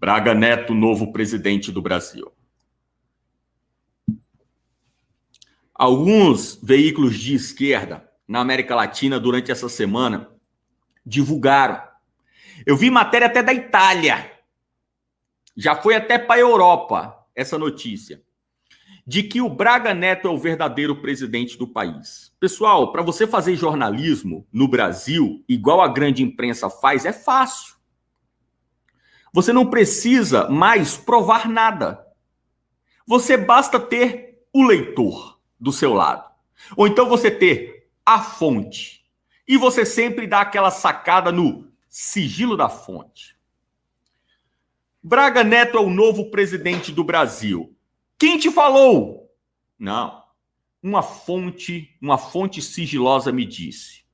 Braga Neto, novo presidente do Brasil. Alguns veículos de esquerda na América Latina durante essa semana divulgaram. Eu vi matéria até da Itália. Já foi até para a Europa essa notícia. De que o Braga Neto é o verdadeiro presidente do país. Pessoal, para você fazer jornalismo no Brasil, igual a grande imprensa faz, é fácil. Você não precisa mais provar nada. Você basta ter o leitor do seu lado. Ou então você ter a fonte. E você sempre dá aquela sacada no sigilo da fonte. Braga Neto é o novo presidente do Brasil. Quem te falou? Não. Uma fonte sigilosa me disse.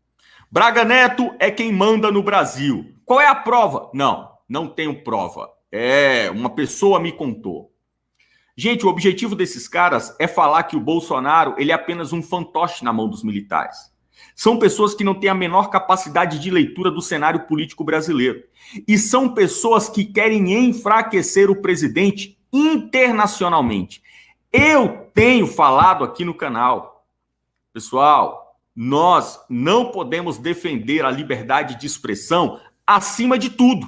Braga Neto é quem manda no Brasil. Qual é a prova? Não tenho prova. Uma pessoa me contou. Gente, o objetivo desses caras é falar que o Bolsonaro ele é apenas um fantoche na mão dos militares. São pessoas que não têm a menor capacidade de leitura do cenário político brasileiro. E são pessoas que querem enfraquecer o presidente internacionalmente. Eu tenho falado aqui no canal, pessoal, nós não podemos defender a liberdade de expressão acima de tudo.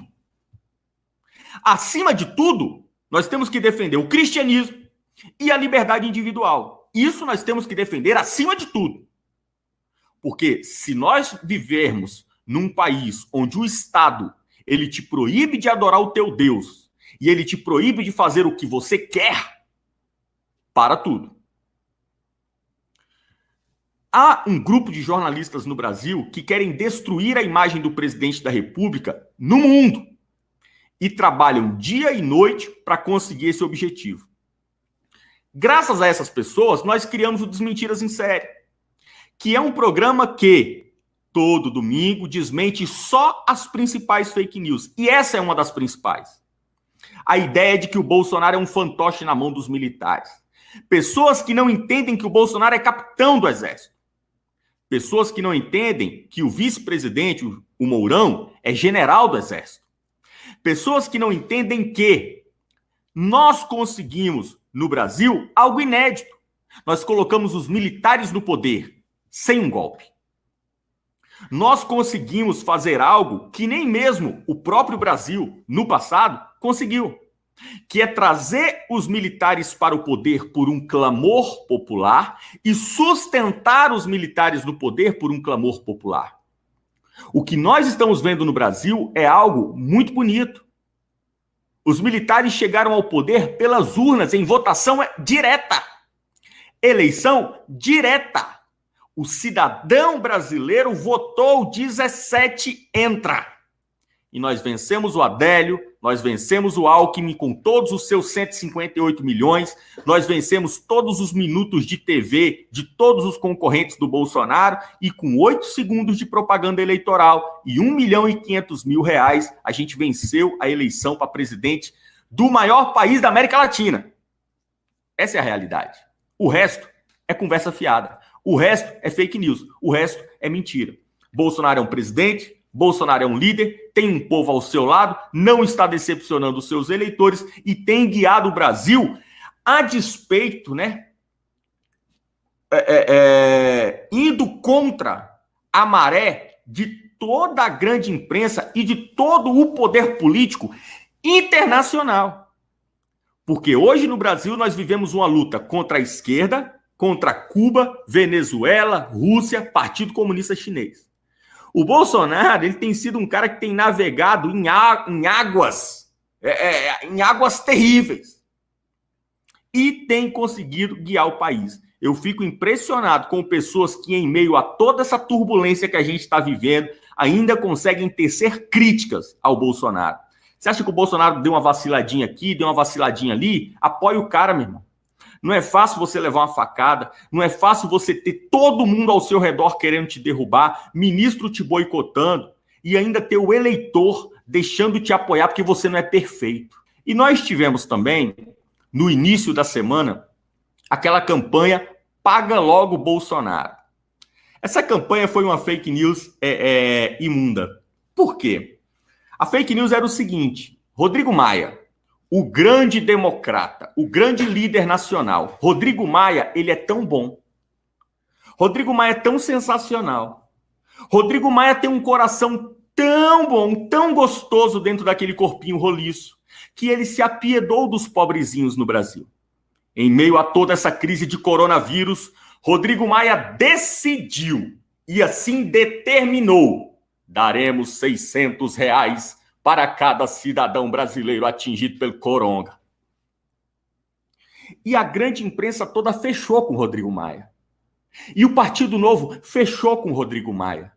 Acima de tudo, nós temos que defender o cristianismo e a liberdade individual. Isso nós temos que defender acima de tudo. Porque se nós vivermos num país onde o Estado ele te proíbe de adorar o teu Deus e ele te proíbe de fazer o que você quer, para tudo. Há um grupo de jornalistas no Brasil que querem destruir a imagem do presidente da República no mundo e trabalham dia e noite para conseguir esse objetivo. Graças a essas pessoas, nós criamos o Desmentiras em Série, que é um programa que todo domingo desmente só as principais fake news. E essa é uma das principais. A ideia de que o Bolsonaro é um fantoche na mão dos militares. Pessoas que não entendem que o Bolsonaro é capitão do Exército. Pessoas que não entendem que o vice-presidente, o Mourão, é general do Exército. Pessoas que não entendem que nós conseguimos, no Brasil, algo inédito. Nós colocamos os militares no poder, sem um golpe. Nós conseguimos fazer algo que nem mesmo o próprio Brasil, no passado, conseguiu. Que é trazer os militares para o poder por um clamor popular e sustentar os militares no poder por um clamor popular. O que nós estamos vendo no Brasil é algo muito bonito. Os militares chegaram ao poder pelas urnas em votação direta. Eleição direta. O cidadão brasileiro votou 17 entra. E nós vencemos o Adélio, nós vencemos o Alckmin com todos os seus 158 milhões, nós vencemos todos os minutos de TV de todos os concorrentes do Bolsonaro e com 8 segundos de propaganda eleitoral e 1.500.000 reais, a gente venceu a eleição para presidente do maior país da América Latina. Essa é a realidade. O resto é conversa fiada. O resto é fake news. O resto é mentira. Bolsonaro é um presidente, Bolsonaro é um líder, tem um povo ao seu lado, não está decepcionando os seus eleitores e tem guiado o Brasil a despeito, indo contra a maré de toda a grande imprensa e de todo o poder político internacional. Porque hoje no Brasil nós vivemos uma luta contra a esquerda, contra Cuba, Venezuela, Rússia, Partido Comunista Chinês. O Bolsonaro ele tem sido um cara que tem navegado em águas terríveis e tem conseguido guiar o país. Eu fico impressionado com pessoas que, em meio a toda essa turbulência que a gente está vivendo, ainda conseguem tecer críticas ao Bolsonaro. Você acha que o Bolsonaro deu uma vaciladinha aqui, deu uma vaciladinha ali? Apoia o cara, meu irmão. Não é fácil você levar uma facada, não é fácil você ter todo mundo ao seu redor querendo te derrubar, ministro te boicotando e ainda ter o eleitor deixando te apoiar porque você não é perfeito. E nós tivemos também, no início da semana, aquela campanha Paga Logo Bolsonaro. Essa campanha foi uma fake news imunda. Por quê? A fake news era o seguinte: Rodrigo Maia, o grande democrata, o grande líder nacional, Rodrigo Maia, ele é tão bom. Rodrigo Maia é tão sensacional. Rodrigo Maia tem um coração tão bom, tão gostoso dentro daquele corpinho roliço, que ele se apiedou dos pobrezinhos no Brasil. Em meio a toda essa crise de coronavírus, Rodrigo Maia decidiu e assim determinou: daremos R$600 para cada cidadão brasileiro atingido pelo coronga. E a grande imprensa toda fechou com Rodrigo Maia. E o Partido Novo fechou com Rodrigo Maia.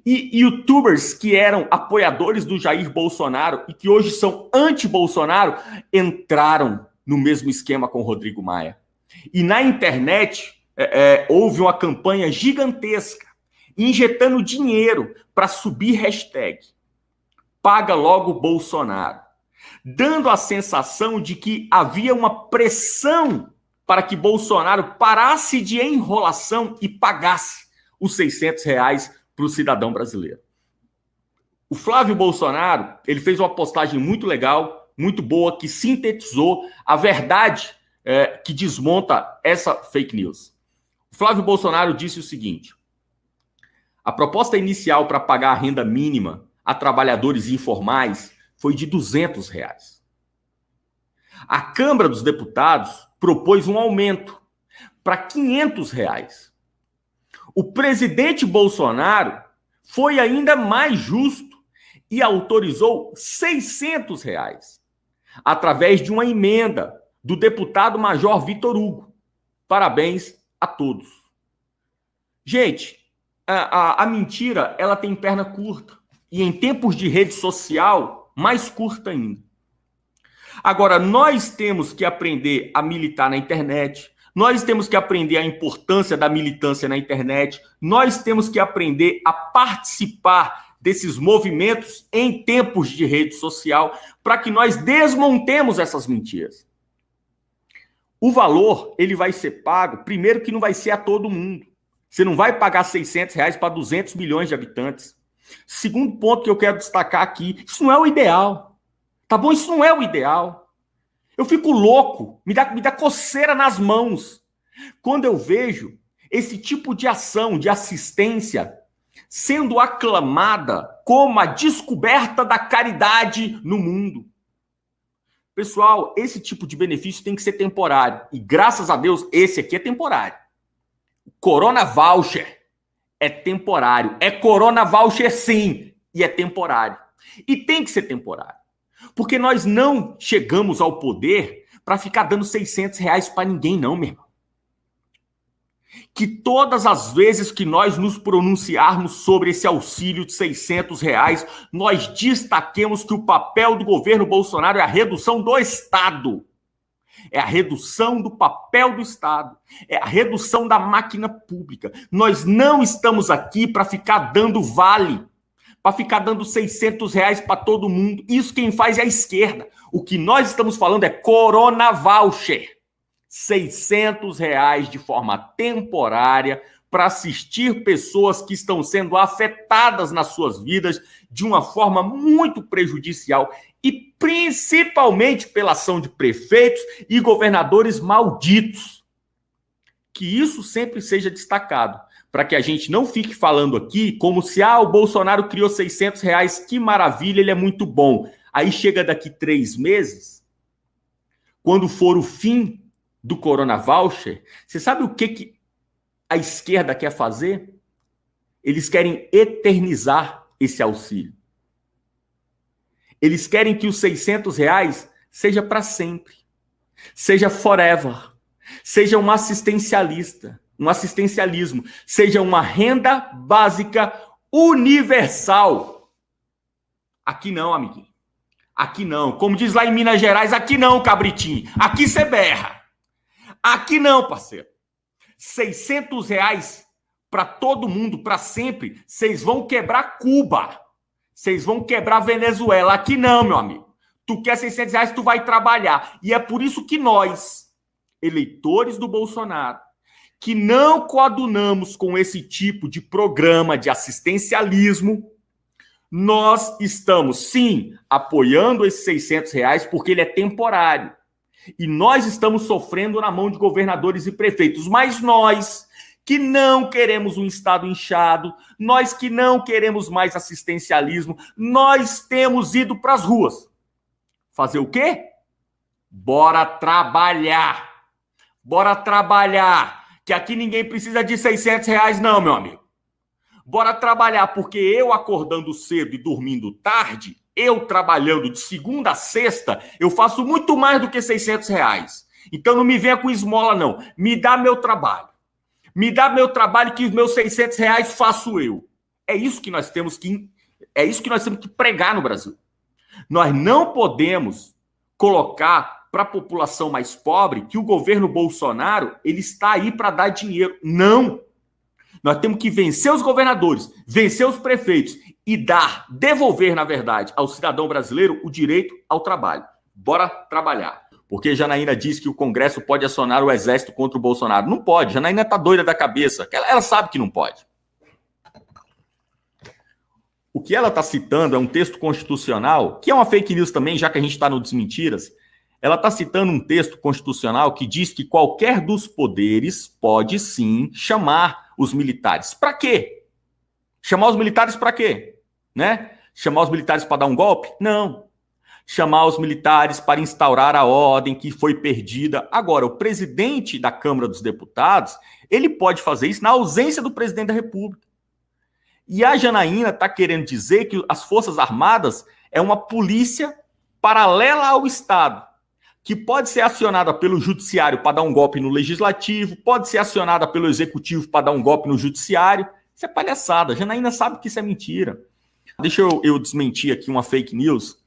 E youtubers que eram apoiadores do Jair Bolsonaro e que hoje são anti-Bolsonaro entraram no mesmo esquema com Rodrigo Maia. E na internet houve uma campanha gigantesca, injetando dinheiro para subir hashtag Paga Logo Bolsonaro, dando a sensação de que havia uma pressão para que Bolsonaro parasse de enrolação e pagasse os R$600 para o cidadão brasileiro. O Flávio Bolsonaro, ele fez uma postagem muito legal, muito boa, que sintetizou a verdade que desmonta essa fake news. O Flávio Bolsonaro disse o seguinte: a proposta inicial para pagar a renda mínima a trabalhadores informais foi de R$200. A Câmara dos Deputados propôs um aumento para R$500. O presidente Bolsonaro foi ainda mais justo e autorizou R$600, através de uma emenda do deputado Major Vitor Hugo. Parabéns a todos. Gente, a mentira, ela tem perna curta. E em tempos de rede social, mais curta ainda. Agora, nós temos que aprender a militar na internet, nós temos que aprender a importância da militância na internet, nós temos que aprender a participar desses movimentos em tempos de rede social, para que nós desmontemos essas mentiras. O valor, ele vai ser pago, primeiro que não vai ser a todo mundo. Você não vai pagar R$600 para 200 milhões de habitantes. Segundo ponto que eu quero destacar aqui, isso não é o ideal. Tá bom? Isso não é o ideal. Eu fico louco, me dá coceira nas mãos quando eu vejo esse tipo de ação, de assistência, sendo aclamada como a descoberta da caridade no mundo. Pessoal, esse tipo de benefício tem que ser temporário. E graças a Deus, esse aqui é temporário. O Corona Voucher é temporário. É Corona Voucher sim, e é temporário. E tem que ser temporário. Porque nós não chegamos ao poder para ficar dando R$600 para ninguém, não, meu irmão. Que todas as vezes que nós nos pronunciarmos sobre esse auxílio de R$600, nós destaquemos que o papel do governo Bolsonaro é a redução do Estado. É a redução do papel do Estado. É a redução da máquina pública. Nós não estamos aqui para ficar dando vale, para ficar dando R$600 para todo mundo. Isso quem faz é a esquerda. O que nós estamos falando é Corona Voucher. R$600 de forma temporária para assistir pessoas que estão sendo afetadas nas suas vidas de uma forma muito prejudicial e principalmente pela ação de prefeitos e governadores malditos. Que isso sempre seja destacado, para que a gente não fique falando aqui como se o Bolsonaro criou R$600, que maravilha, ele é muito bom. Aí chega daqui 3 meses, quando for o fim do Corona Voucher, você sabe o que a esquerda quer fazer? Eles querem eternizar esse auxílio. Eles querem que os R$600 seja para sempre, seja forever, seja um assistencialismo, seja uma renda básica universal. Aqui não, amiguinho. Aqui não. Como diz lá em Minas Gerais, aqui não, cabritinho. Aqui você berra. Aqui não, parceiro. R$600 para todo mundo, para sempre. Vocês vão quebrar Cuba. Vocês vão quebrar Venezuela. Aqui não, meu amigo. Tu quer R$600, tu vai trabalhar. E é por isso que nós, eleitores do Bolsonaro, que não coadunamos com esse tipo de programa de assistencialismo, Nós estamos, sim, apoiando esses R$ 600 porque ele é temporário. E nós estamos sofrendo na mão de governadores e prefeitos. Mas nós, que não queremos um Estado inchado, nós que não queremos mais assistencialismo, nós temos ido para as ruas. Fazer o quê? Bora trabalhar. Bora trabalhar. Que aqui ninguém precisa de R$ 600 não, meu amigo. Bora trabalhar, porque eu acordando cedo e dormindo tarde, eu trabalhando de segunda a sexta, eu faço muito mais do que R$ 600. Então não me venha com esmola, não. Me dá meu trabalho. Me dá meu trabalho que os meus R$ 600 faço eu. É isso que nós temos que pregar no Brasil. Nós não podemos colocar para a população mais pobre que o governo Bolsonaro ele está aí para dar dinheiro. Não. Nós temos que vencer os governadores, vencer os prefeitos e devolver, na verdade, ao cidadão brasileiro o direito ao trabalho. Bora trabalhar. Porque Janaína diz que o Congresso pode acionar o Exército contra o Bolsonaro. Não pode. Janaína está doida da cabeça. Ela sabe que não pode. O que ela está citando é um texto constitucional, que é uma fake news também, já que a gente está no Desmentiras. Ela está citando um texto constitucional que diz que qualquer dos poderes pode, sim, chamar os militares. Para quê? Chamar os militares para quê? Né? Chamar os militares para dar um golpe? Não. Chamar os militares para instaurar a ordem que foi perdida. Agora, o presidente da Câmara dos Deputados, ele pode fazer isso na ausência do presidente da República. E a Janaína está querendo dizer que as Forças Armadas é uma polícia paralela ao Estado, que pode ser acionada pelo judiciário para dar um golpe no legislativo, pode ser acionada pelo executivo para dar um golpe no judiciário. Isso é palhaçada. A Janaína sabe que isso é mentira. Deixa eu desmentir aqui uma fake news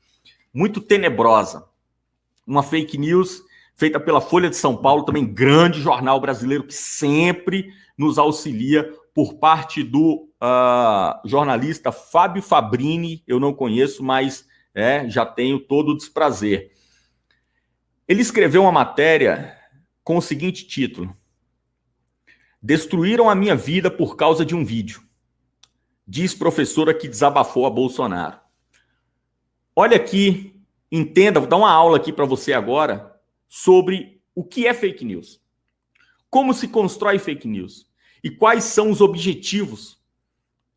muito tenebrosa. Uma fake news feita pela Folha de São Paulo, também grande jornal brasileiro que sempre nos auxilia, por parte do jornalista Fábio Fabrini. Eu não conheço, mas já tenho todo o desprazer. Ele escreveu uma matéria com o seguinte título: Destruíram a minha vida por causa de um vídeo, diz professora que desabafou a Bolsonaro. Olha aqui, entenda, vou dar uma aula aqui para você agora sobre o que é fake news, como se constrói fake news e quais são os objetivos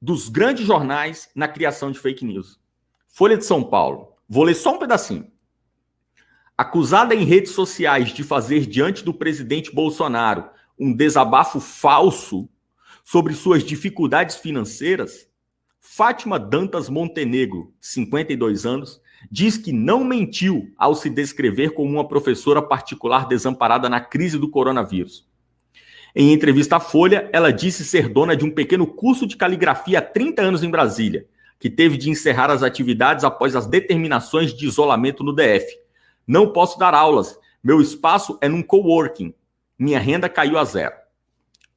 dos grandes jornais na criação de fake news. Folha de São Paulo, vou ler só um pedacinho. Acusada em redes sociais de fazer diante do presidente Bolsonaro um desabafo falso sobre suas dificuldades financeiras, Fátima Dantas Montenegro, 52 anos, diz que não mentiu ao se descrever como uma professora particular desamparada na crise do coronavírus. Em entrevista à Folha, ela disse ser dona de um pequeno curso de caligrafia há 30 anos em Brasília, que teve de encerrar as atividades após as determinações de isolamento no DF. Não posso dar aulas. Meu espaço é num coworking. Minha renda caiu a zero.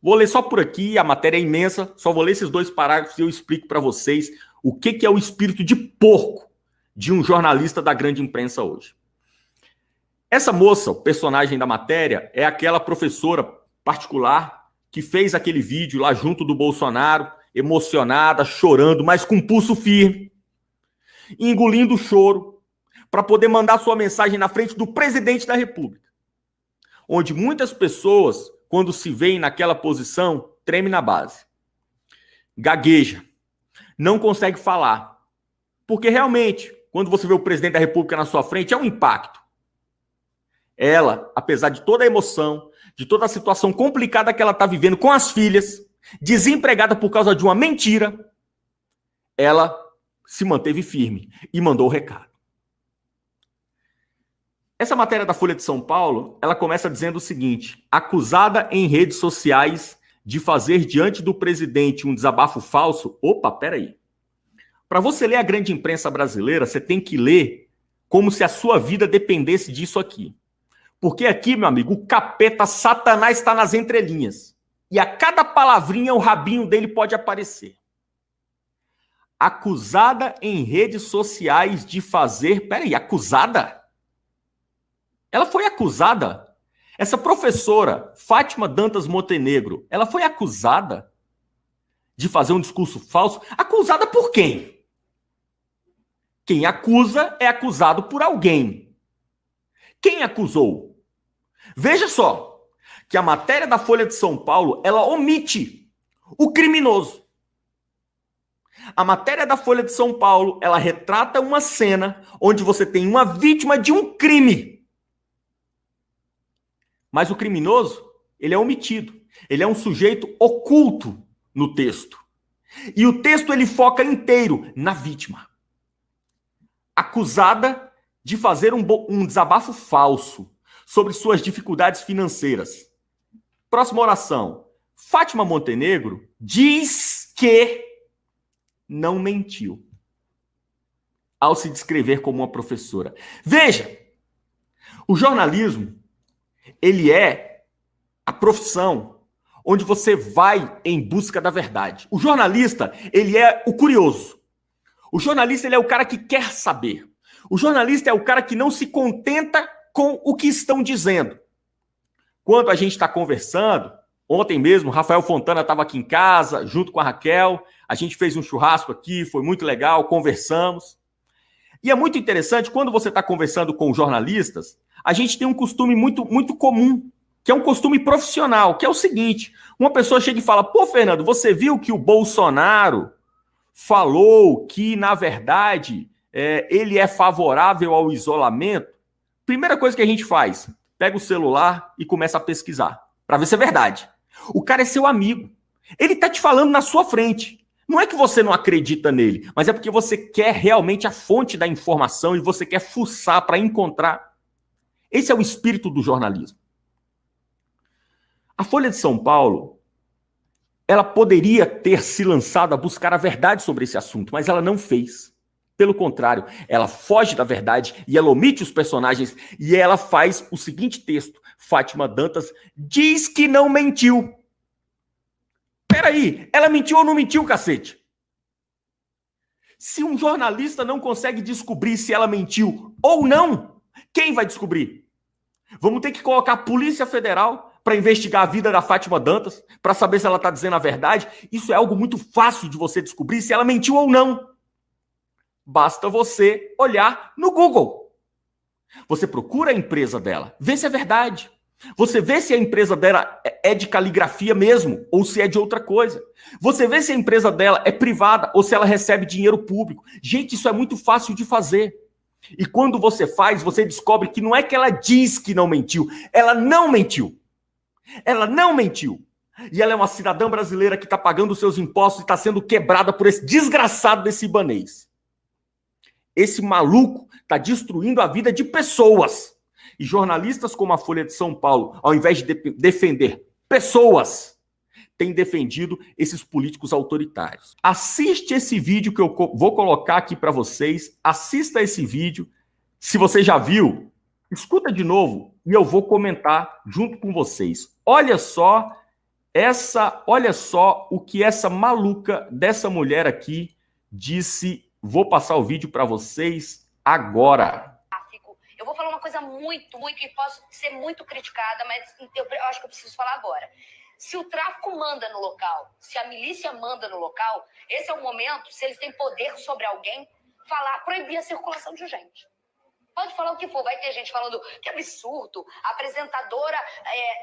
Vou ler só por aqui, a matéria é imensa, só vou ler esses 2 parágrafos e eu explico para vocês o que é o espírito de porco de um jornalista da grande imprensa hoje. Essa moça, o personagem da matéria, é aquela professora particular que fez aquele vídeo lá junto do Bolsonaro, emocionada, chorando, mas com pulso firme, engolindo o choro, para poder mandar sua mensagem na frente do presidente da República. Onde muitas pessoas, quando se veem naquela posição, tremem na base. Gagueja. Não consegue falar. Porque realmente, quando você vê o presidente da República na sua frente, é um impacto. Ela, apesar de toda a emoção, de toda a situação complicada que ela está vivendo com as filhas, desempregada por causa de uma mentira, ela se manteve firme e mandou o recado. Essa matéria da Folha de São Paulo, ela começa dizendo o seguinte: acusada em redes sociais de fazer diante do presidente um desabafo falso. Opa, peraí. Para você ler a grande imprensa brasileira, você tem que ler como se a sua vida dependesse disso aqui. Porque aqui, meu amigo, o capeta Satanás está nas entrelinhas. E a cada palavrinha o rabinho dele pode aparecer. Acusada em redes sociais de fazer... Peraí, acusada? Ela foi acusada? Essa professora, Fátima Dantas Montenegro, ela foi acusada de fazer um discurso falso? Acusada por quem? Quem acusa é acusado por alguém. Quem acusou? Veja só que a matéria da Folha de São Paulo, ela omite o criminoso. A matéria da Folha de São Paulo, ela retrata uma cena onde você tem uma vítima de um crime. Mas o criminoso, ele é omitido. Ele é um sujeito oculto no texto. E o texto, ele foca inteiro na vítima. Acusada de fazer um desabafo falso sobre suas dificuldades financeiras. Próxima oração. Fátima Montenegro diz que não mentiu ao se descrever como uma professora. Veja, o jornalismo, ele é a profissão onde você vai em busca da verdade. O jornalista, ele é o curioso. O jornalista, ele é o cara que quer saber. O jornalista é o cara que não se contenta com o que estão dizendo. Quando a gente está conversando, ontem mesmo, Rafael Fontana estava aqui em casa, junto com a Raquel, a gente fez um churrasco aqui, foi muito legal, conversamos. E é muito interessante, quando você está conversando com jornalistas, a gente tem um costume muito comum, que é um costume profissional, que é o seguinte, uma pessoa chega e fala, pô, Fernando, você viu que o Bolsonaro falou que, na verdade, ele é favorável ao isolamento? Primeira coisa que a gente faz, pega o celular e começa a pesquisar, para ver se é verdade. O cara é seu amigo. Ele tá te falando na sua frente. Não é que você não acredita nele, mas é porque você quer realmente a fonte da informação e você quer fuçar para encontrar. Esse é o espírito do jornalismo. A Folha de São Paulo, ela poderia ter se lançado a buscar a verdade sobre esse assunto, mas ela não fez. Pelo contrário, ela foge da verdade e ela omite os personagens e ela faz o seguinte texto. Fátima Dantas diz que não mentiu. Peraí, ela mentiu ou não mentiu, cacete? Se um jornalista não consegue descobrir se ela mentiu ou não, quem vai descobrir? Vamos ter que colocar a Polícia Federal para investigar a vida da Fátima Dantas, para saber se ela está dizendo a verdade. Isso é algo muito fácil de você descobrir se ela mentiu ou não. Basta você olhar no Google. Você procura a empresa dela, vê se é verdade. Você vê se a empresa dela é de caligrafia mesmo, ou se é de outra coisa. Você vê se a empresa dela é privada, ou se ela recebe dinheiro público. Gente, isso é muito fácil de fazer. E quando você faz, você descobre que não é que ela diz que não mentiu. Ela não mentiu. Ela não mentiu. E ela é uma cidadã brasileira que está pagando os seus impostos e está sendo quebrada por esse desgraçado desse ibanês. Esse maluco está destruindo a vida de pessoas. E jornalistas como a Folha de São Paulo, ao invés de defender pessoas, têm defendido esses políticos autoritários. Assiste esse vídeo que eu vou colocar aqui para vocês. Assista esse vídeo. Se você já viu, escuta de novo e eu vou comentar junto com vocês. Olha só o que essa maluca dessa mulher aqui disse. Vou passar o vídeo para vocês agora. Eu vou falar uma coisa muito, que posso ser muito criticada, mas eu acho que eu preciso falar agora. Se o tráfico manda no local, se a milícia manda no local, esse é o momento, se eles têm poder sobre alguém, proibir a circulação de gente. Pode falar o que for, vai ter gente falando que absurdo, a apresentadora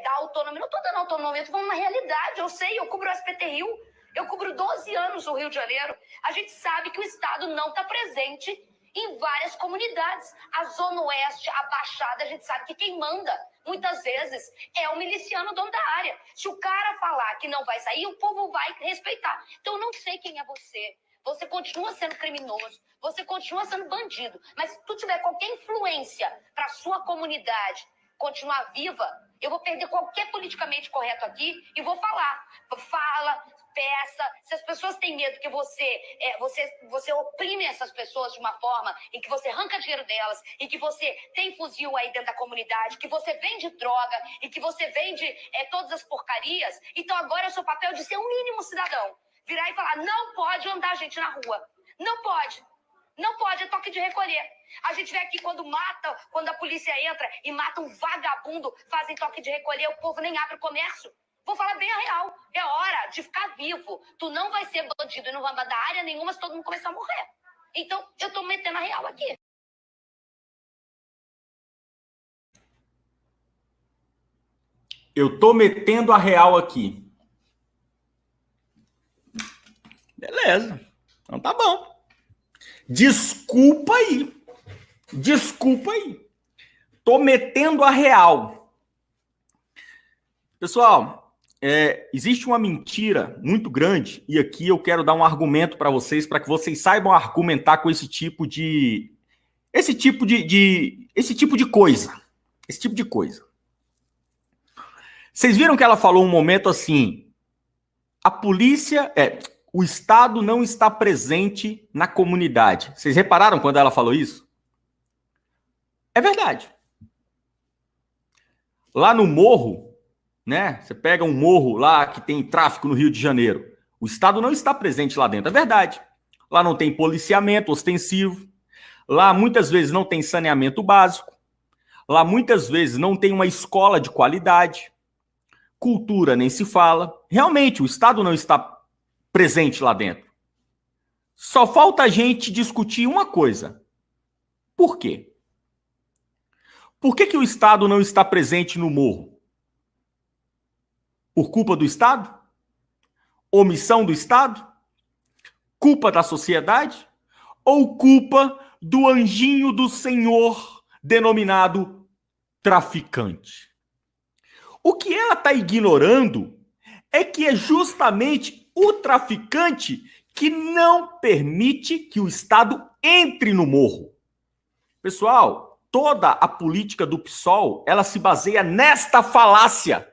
dá autonomia. Não estou dando autonomia, estou falando uma realidade. Eu sei, eu cubro o SBT Rio, eu cubro 12 anos o Rio de Janeiro. A gente sabe que o Estado não está presente em várias comunidades. A Zona Oeste, a Baixada, a gente sabe que quem manda, muitas vezes, é o miliciano dono da área. Se o cara falar que não vai sair, o povo vai respeitar. Então, eu não sei quem é você. Você continua sendo criminoso, você continua sendo bandido. Mas se tu tiver qualquer influência para sua comunidade continuar viva, eu vou perder qualquer politicamente correto aqui e vou falar. Fala, peça. Se as pessoas têm medo que você oprime essas pessoas de uma forma em que você arranca dinheiro delas, e que você tem fuzil aí dentro da comunidade, que você vende droga e que você vende todas as porcarias, então agora é o seu papel de ser um mínimo cidadão. Virar e falar, não pode andar gente na rua. Não pode. Não pode, é toque de recolher. A gente vê aqui quando a polícia entra e mata um vagabundo, fazem toque de recolher, o povo nem abre o comércio. Vou falar bem a real. É hora de ficar vivo. Tu não vai ser bandido e não vai mandar área nenhuma se todo mundo começar a morrer. Então, eu tô metendo a real aqui. Eu tô metendo a real aqui. Beleza. Então tá bom. Desculpa aí. Desculpa aí. Tô metendo a real. Pessoal, existe uma mentira muito grande e aqui eu quero dar um argumento para vocês que vocês saibam argumentar com esse tipo de coisa. Esse tipo de coisa. Vocês viram que ela falou um momento assim, a polícia, o Estado não está presente na comunidade. Vocês repararam quando ela falou isso? É verdade. Lá no morro, né? Você pega um morro lá que tem tráfico no Rio de Janeiro. O Estado não está presente lá dentro, é verdade. Lá não tem policiamento ostensivo. Lá muitas vezes não tem saneamento básico. Lá muitas vezes não tem uma escola de qualidade. Cultura nem se fala. Realmente, o Estado não está presente lá dentro. Só falta a gente discutir uma coisa. Por quê? Por que o Estado não está presente no morro? Por culpa do Estado? Omissão do Estado? Culpa da sociedade? Ou culpa do anjinho do Senhor denominado traficante? O que ela está ignorando é que é justamente o traficante que não permite que o Estado entre no morro. Pessoal, toda a política do PSOL, ela se baseia nesta falácia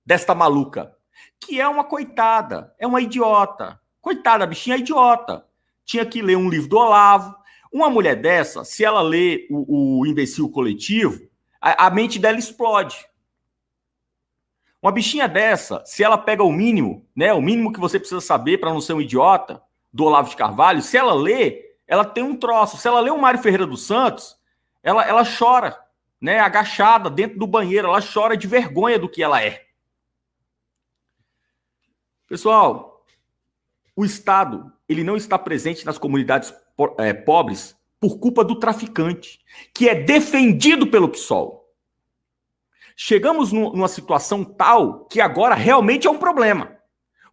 desta maluca, que é uma coitada, é uma idiota. Coitada, a bichinha é idiota. Tinha que ler um livro do Olavo. Uma mulher dessa, se ela lê o Imbecil Coletivo, a mente dela explode. Uma bichinha dessa, se ela pega o mínimo, né, o mínimo que você precisa saber para não ser um idiota, do Olavo de Carvalho, se ela lê, ela tem um troço. Se ela lê o Mário Ferreira dos Santos, ela chora, né, agachada dentro do banheiro, ela chora de vergonha do que ela é. Pessoal, o Estado, ele não está presente nas comunidades pobres por culpa do traficante, que é defendido pelo PSOL. Chegamos numa situação tal que agora realmente é um problema.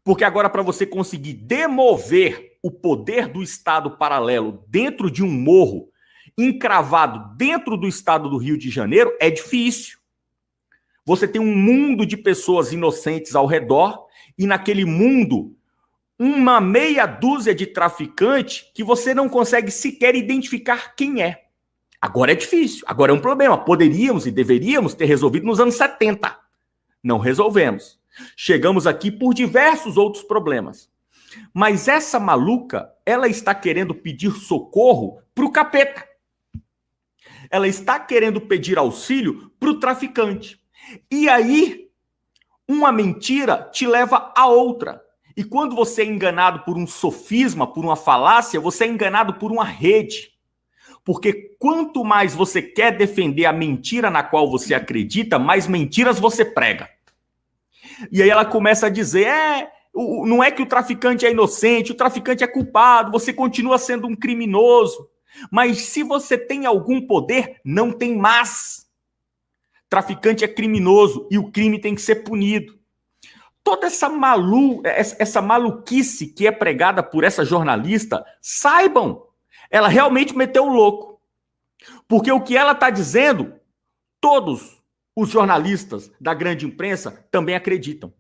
Porque agora, para você conseguir demover o poder do Estado paralelo dentro de um morro, encravado dentro do estado do Rio de Janeiro, é difícil. Você tem um mundo de pessoas inocentes ao redor e naquele mundo, uma meia dúzia de traficantes que você não consegue sequer identificar quem é. Agora é difícil, agora é um problema. Poderíamos e deveríamos ter resolvido nos anos 70. Não resolvemos. Chegamos aqui por diversos outros problemas. Mas essa maluca, ela está querendo pedir socorro para o capeta. Ela está querendo pedir auxílio para o traficante. E aí, uma mentira te leva a outra. E quando você é enganado por um sofisma, por uma falácia, você é enganado por uma rede. Porque quanto mais você quer defender a mentira na qual você acredita, mais mentiras você prega. E aí ela começa a dizer, não é que o traficante é inocente, o traficante é culpado, você continua sendo um criminoso. Mas se você tem algum poder, não tem mais. Traficante é criminoso e o crime tem que ser punido. Toda essa maluquice que é pregada por essa jornalista, saibam, ela realmente meteu o louco. Porque o que ela está dizendo, todos os jornalistas da grande imprensa também acreditam.